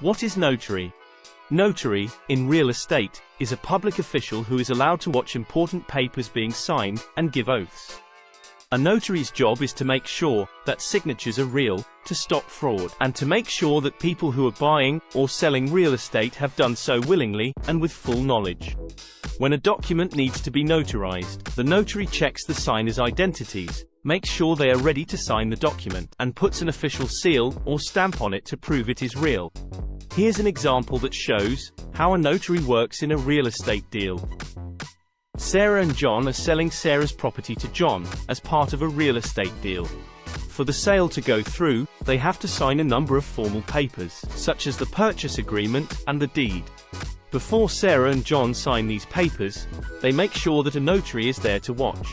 What is notary? Notary, in real estate, is a public official who is allowed to watch important papers being signed and give oaths. A notary's job is to make sure that signatures are real, to stop fraud, and to make sure that people who are buying or selling real estate have done so willingly and with full knowledge. When a document needs to be notarized, the notary checks the signer's identities, makes sure they are ready to sign the document, and puts an official seal or stamp on it to prove it is real. Here's an example that shows how a notary works in a real estate deal. Sarah and John are selling Sarah's property to John as part of a real estate deal. For the sale to go through, they have to sign a number of formal papers, such as the purchase agreement and the deed. Before Sarah and John sign these papers, they make sure that a notary is there to watch.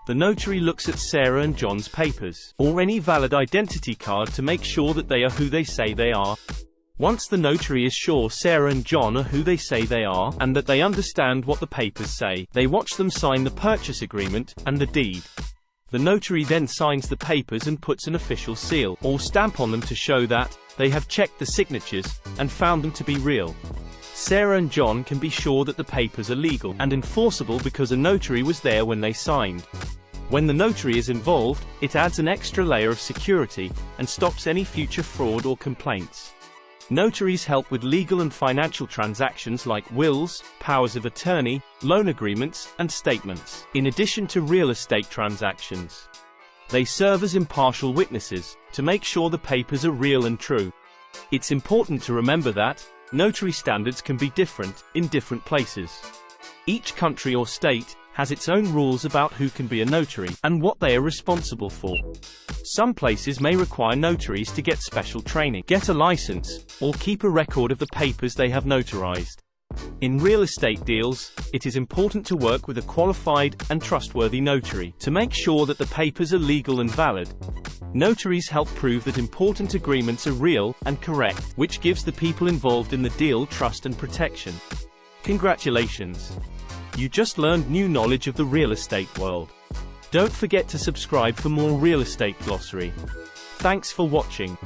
The notary looks at Sarah and John's papers, or any valid identity card, to make sure that they are who they say they are. Once the notary is sure Sarah and John are who they say they are, and that they understand what the papers say, they watch them sign the purchase agreement and the deed. The notary then signs the papers and puts an official seal or stamp on them to show that they have checked the signatures and found them to be real. Sarah and John can be sure that the papers are legal and enforceable because a notary was there when they signed. When the notary is involved, it adds an extra layer of security and stops any future fraud or complaints. Notaries help with legal and financial transactions like wills, powers of attorney, loan agreements, and statements, in addition to real estate transactions. They serve as impartial witnesses to make sure the papers are real and true. It's important to remember that notary standards can be different in different places. Each country or state has its own rules about who can be a notary and what they are responsible for. Some places may require notaries to get special training, get a license, or keep a record of the papers they have notarized. In real estate deals, it is important to work with a qualified and trustworthy notary to make sure that the papers are legal and valid. Notaries help prove that important agreements are real and correct, which gives the people involved in the deal trust and protection. Congratulations! You just learned new knowledge of the real estate world. Don't forget to subscribe for more real estate glossary. Thanks for watching.